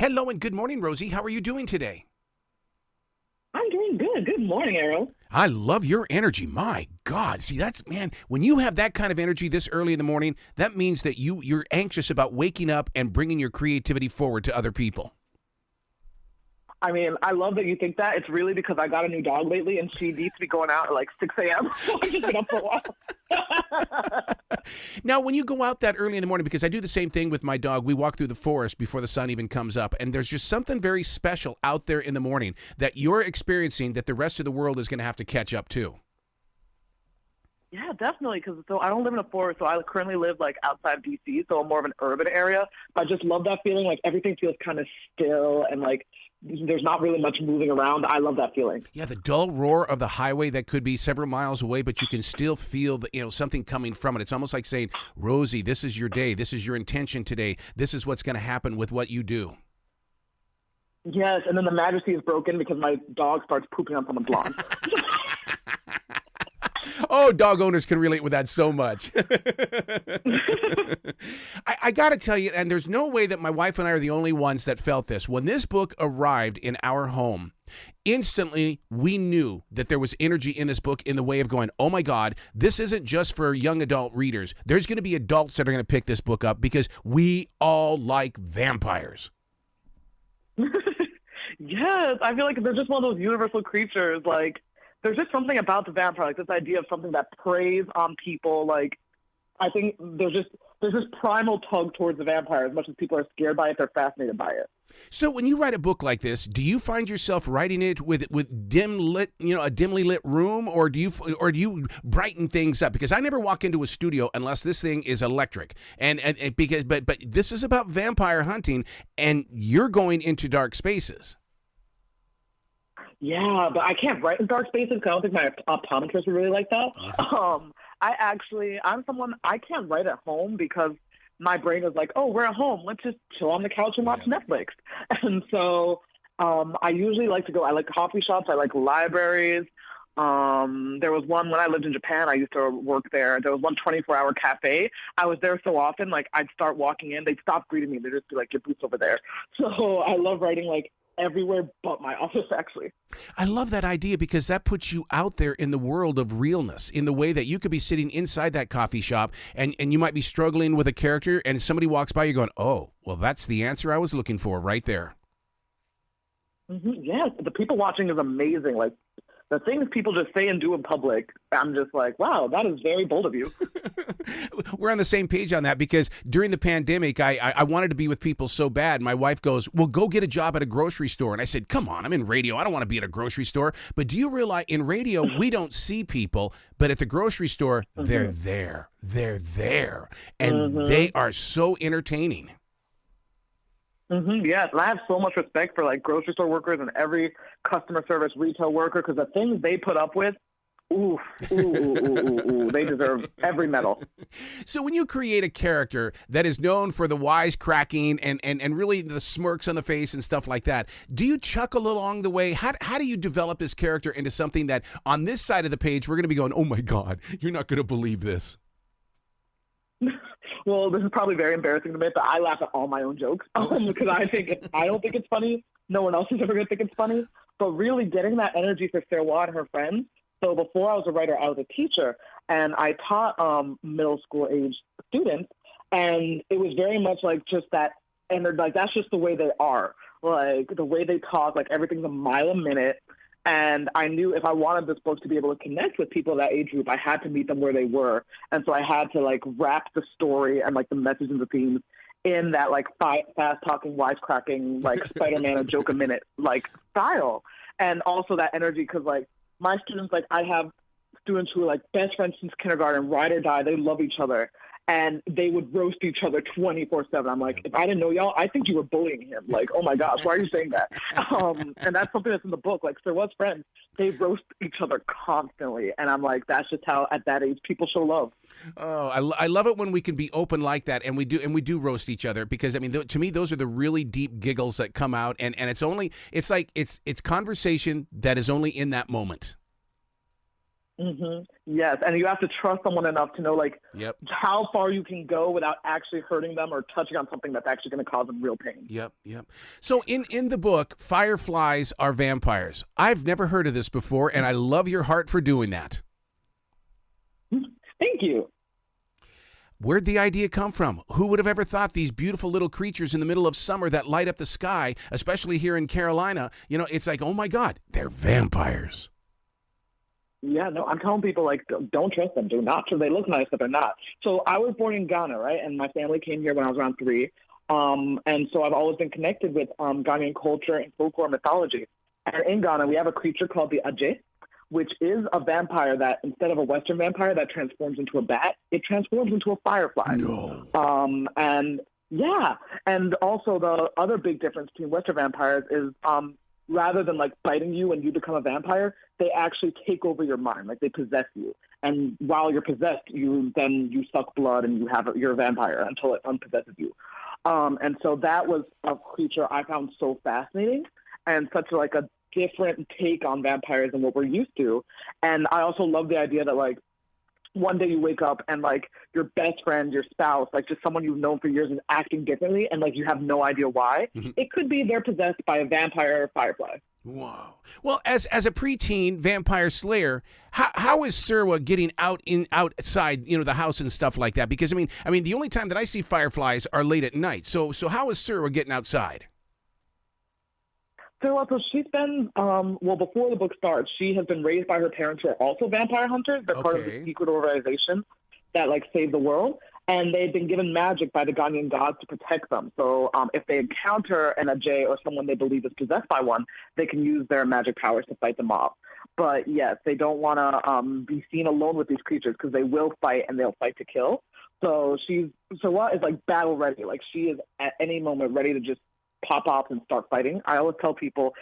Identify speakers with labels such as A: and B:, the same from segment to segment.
A: Hello and good morning, Rosie. How are you doing today?
B: I'm doing good. Good morning, Errol.
A: I love your energy. My God. See, that's, man, when you have that kind of energy this early in the morning, that means that you're anxious about waking up and bringing your creativity forward to other people.
B: I mean, I love that you think that. It's really because I got a new dog lately, and she needs to be going out at like 6 a.m. So I've just been up for a while.
A: Now, when you go out that early in the morning, because I do the same thing with my dog, we walk through the forest before the sun even comes up, and there's just something very special out there in the morning that you're experiencing that the rest of the world is going to have to catch up to.
B: Yeah, definitely. Because I don't live in a forest, so I currently live like outside DC, so I'm more of an urban area. But I just love that feeling. Like everything feels kind of still, and like there's not really much moving around. I love that feeling.
A: Yeah, the dull roar of the highway that could be several miles away, but you can still feel something coming from it. It's almost like saying, Rosie, this is your day. This is your intention today. This is what's going to happen with what you do.
B: Yes, and then the majesty is broken because my dog starts pooping on someone's lawn.
A: Oh, dog owners can relate with that so much. I got to tell you, and there's no way that my wife and I are the only ones that felt this. When this book arrived in our home, instantly we knew that there was energy in this book in the way of going, oh my God, this isn't just for young adult readers. There's going to be adults that are going to pick this book up because we all like vampires.
B: Yes, I feel like they're just one of those universal creatures. Like, there's just something about the vampire, like this idea of something that preys on people. Like, I think there's this primal tug towards the vampire. As much as people are scared by it, they're fascinated by it.
A: So when you write a book like this, do you find yourself writing it with a dimly lit room, or do you brighten things up? Because I never walk into a studio unless this thing is electric, and because but this is about vampire hunting, and you're going into dark spaces.
B: Yeah, but I can't write in dark spaces because I don't think my optometrist would really like that. I'm someone, I can't write at home because my brain is like, oh, we're at home. Let's just chill on the couch and watch Netflix. And so I usually like to go, I like coffee shops, I like libraries. There was one when I lived in Japan, I used to work there. There was one 24-hour cafe. I was there so often, like I'd start walking in, they'd stop greeting me. They'd just be like, your booth's over there. So I love writing like everywhere but my office, actually.
A: I love that idea because that puts you out there in the world of realness, in the way that you could be sitting inside that coffee shop and you might be struggling with a character and somebody walks by, you're going, oh, well, that's the answer I was looking for right there.
B: Mm-hmm. Yes, the people watching is amazing. Like, the things people just say and do in public, I'm just like, wow, that is very bold of you.
A: We're on the same page on that because during the pandemic, I wanted to be with people so bad. My wife goes, well, go get a job at a grocery store. And I said, come on, I'm in radio. I don't want to be at a grocery store. But do you realize in radio, we don't see people, but at the grocery store, they're there. They're there. And they are so entertaining.
B: Yes, and I have so much respect for like grocery store workers and every customer service retail worker because the things they put up with, they deserve every medal.
A: So when you create a character that is known for the wisecracking and really the smirks on the face and stuff like that, do you chuckle along the way? How do you develop this character into something that on this side of the page we're going to be going, oh my God, you're not going to believe this?
B: Well, this is probably very embarrassing to admit, but I laugh at all my own jokes because I don't think it's funny. No one else is ever going to think it's funny. But really getting that energy for Serwa and her friends. So before I was a writer, I was a teacher, and I taught middle school age students, and it was very much like just that, and they're like, that's just the way they are. Like the way they talk, like everything's a mile a minute. And I knew if I wanted this book to be able to connect with people of that age group, I had to meet them where they were. And so I had to like wrap the story and like the message and the themes in that like fast talking, wisecracking, like Spider-Man a joke a minute like style. And also that energy because like my students, like I have students who are like best friends since kindergarten, ride or die. They love each other. And they would roast each other 24/7. I'm like, if I didn't know y'all, I think you were bullying him. Like, oh my gosh, why are you saying that? And that's something that's in the book. Like, Serwa's friends, they roast each other constantly. And I'm like, that's just how at that age people show love.
A: Oh, I love it when we can be open like that, and we do roast each other because I mean, to me, those are the really deep giggles that come out, and it's like it's conversation that is only in that moment.
B: Yes, and you have to trust someone enough to know like
A: Yep.
B: how far you can go without actually hurting them or touching on something that's actually going to cause them real pain.
A: Yep, yep. So in the book, Fireflies are vampires. I've never heard of this before, and I love your heart for doing that.
B: Thank you.
A: Where'd the idea come from? Who would have ever thought these beautiful little creatures in the middle of summer that light up the sky, especially here in Carolina, it's like, oh my God, they're vampires.
B: Yeah, no, I'm telling people, like, don't trust them. Do not trust. They look nice, but they're not. So I was born in Ghana, right? And my family came here when I was around 3. And so I've always been connected with Ghanaian culture and folklore mythology. And in Ghana, we have a creature called the Aje, which is a vampire that, instead of a Western vampire that transforms into a bat, it transforms into a firefly.
A: No.
B: And yeah, and also the other big difference between Western vampires is rather than like biting you and you become a vampire, they actually take over your mind, like they possess you. And while you're possessed, you suck blood and you're a vampire until it unpossesses you. And so that was a creature I found so fascinating and such like a different take on vampires than what we're used to. And I also love the idea that like one day you wake up and like your best friend, your spouse, like just someone you've known for years is acting differently and like you have no idea why. It could be they're possessed by a vampire or firefly.
A: Wow. Well, as a preteen vampire slayer, how is Serwa getting outside, the house and stuff like that? Because I mean, the only time that I see fireflies are late at night. So how is Serwa getting outside?
B: So she's been, before the book starts, she has been raised by her parents who are also vampire hunters. They're part of the secret organization that like saved the world. And they've been given magic by the Ghanaian gods to protect them. So if they encounter an Ajay or someone they believe is possessed by one, they can use their magic powers to fight them off. But yes, they don't want to be seen alone with these creatures because they will fight and they'll fight to kill. So Serwa is like battle ready. Like she is at any moment ready to just pop off and start fighting. I always tell people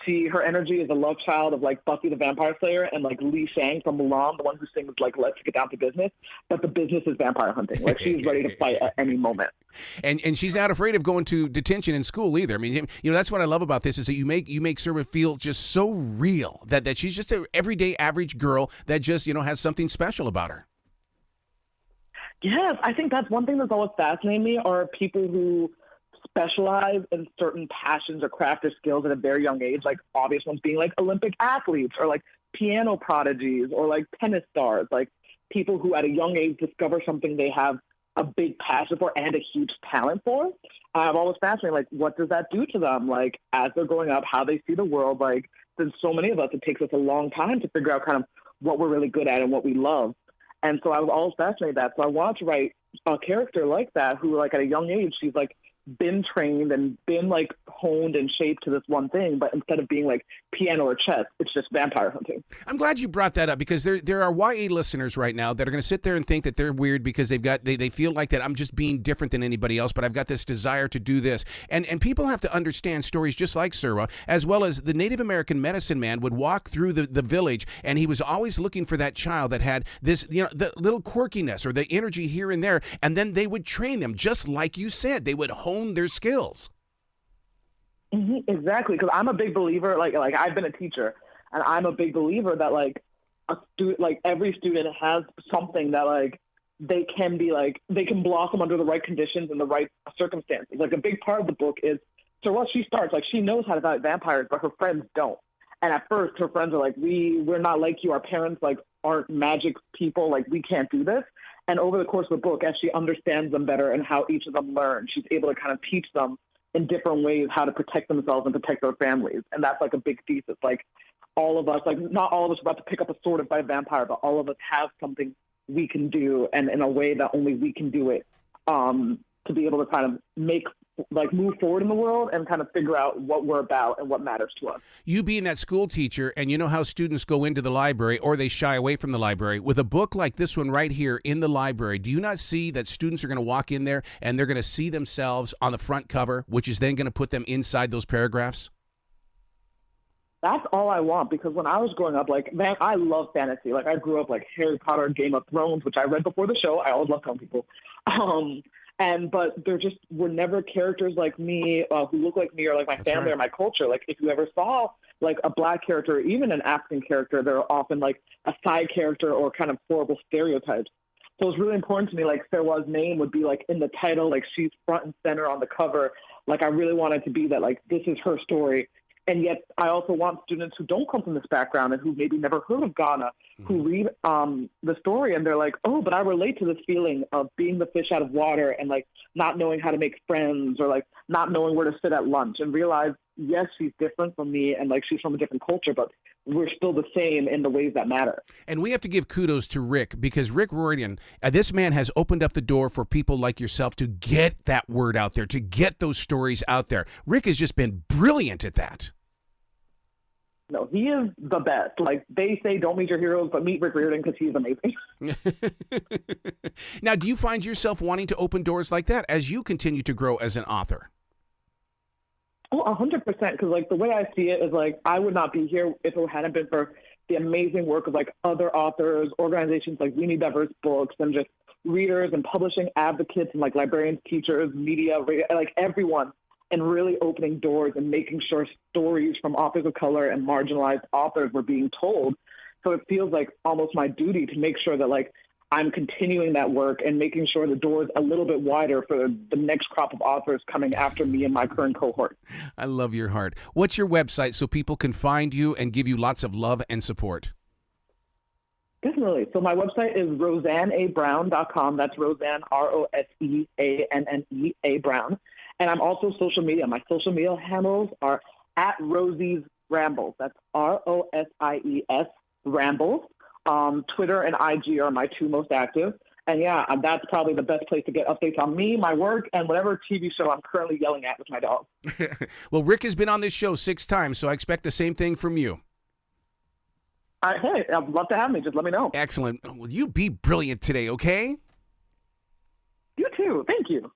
B: her energy is a love child of like Buffy the Vampire Slayer and like Li Shang from Mulan, the one who sings like "Let's get down to business," but the business is vampire hunting. Like she's ready to fight at any moment.
A: And she's not afraid of going to detention in school either. I mean, that's what I love about this is that you make Serwa feel just so real that she's just an everyday average girl that just has something special about her.
B: Yes, I think that's one thing that's always fascinated me are people who specialize in certain passions or craft or skills at a very young age, like obvious ones being like Olympic athletes or like piano prodigies or like tennis stars, like people who at a young age discover something they have a big passion for and a huge talent for. I've always fascinated, like, what does that do to them? Like, as they're growing up, how they see the world. Like, there's so many of us, it takes us a long time to figure out kind of what we're really good at and what we love. And so I was always fascinated that. So I wanted to write a character like that who, like, at a young age, she's like, been trained and been like honed and shaped to this one thing, but instead of being like piano or chess, it's just vampire hunting.
A: I'm glad you brought that up because there are YA listeners right now that are going to sit there and think that they're weird because they feel like that I'm just being different than anybody else, but I've got this desire to do this. And people have to understand stories just like Serwa, as well as the Native American medicine man would walk through the village and he was always looking for that child that had this, the little quirkiness or the energy here and there, and then they would train them just like you said. They would hone their skills.
B: Exactly, because I'm a big believer. Like I've been a teacher, and I'm a big believer that like every student has something that like they can blossom under the right conditions and the right circumstances. Like a big part of the book is so what she starts like she knows how to fight vampires, but her friends don't. And at first, her friends are like, we're not like you. Our parents like aren't magic people. Like we can't do this. And over the course of the book, as she understands them better and how each of them learn, she's able to kind of teach them in different ways how to protect themselves and protect their families. And that's like a big thesis. Like all of us, like not all of us are about to pick up a sword and fight a vampire, but all of us have something we can do and in a way that only we can do it to be able to kind of move forward in the world and kind of figure out what we're about and what matters to us.
A: You being that school teacher, and you know how students go into the library or they shy away from the library. With a book like this one right here in the library, do you not see that students are going to walk in there and they're going to see themselves on the front cover, which is then going to put them inside those paragraphs?
B: That's all I want, because when I was growing up, like, man, I love fantasy. Like, I grew up like Harry Potter, Game of Thrones, which I read before the show. I always love telling people. But there just were never characters like me who look like me or like my
A: That's
B: family
A: right.
B: or my culture. Like if you ever saw like a black character, or even an African character, they're often like a side character or kind of horrible stereotypes. So it's really important to me, like Serwa's name would be like in the title, like she's front and center on the cover. Like I really wanted to be that, like this is her story. And yet I also want students who don't come from this background and who maybe never heard of Ghana, who read the story and they're like, oh, but I relate to this feeling of being the fish out of water and like not knowing how to make friends or like not knowing where to sit at lunch, and realize, yes, she's different from me and like she's from a different culture, but we're still the same in the ways that matter.
A: And we have to give kudos to Rick, because Rick Royden, this man has opened up the door for people like yourself to get that word out there, to get those stories out there. Rick has just been brilliant at that.
B: No, he is the best. Like they say, don't meet your heroes, but meet Rick Riordan because he's amazing.
A: Now, do you find yourself wanting to open doors like that as you continue to grow as an author?
B: Oh, 100%. Because like the way I see it is like I would not be here if it hadn't been for the amazing work of like other authors, organizations like We Need Diverse Books, and just readers and publishing advocates and like librarians, teachers, media, like everyone, and really opening doors and making sure stories from authors of color and marginalized authors were being told. So it feels like almost my duty to make sure that like I'm continuing that work and making sure the door's a little bit wider for the next crop of authors coming after me and my current cohort.
A: I love your heart. What's your website so people can find you and give you lots of love and support?
B: Definitely. So my website is roseanneabrown.com. That's Roseanne, Roseanne, Brown. And I'm also social media. My social media handles are at Rosie's Rambles. That's Rosies Rambles. Twitter and IG are my two most active. And yeah, that's probably the best place to get updates on me, my work, and whatever TV show I'm currently yelling at with my dog.
A: Well, Rick has been on this show 6 times, so I expect the same thing from you.
B: Hey, I'd love to have me. Just let me know.
A: Excellent. Well, you be brilliant today, okay?
B: You too. Thank you.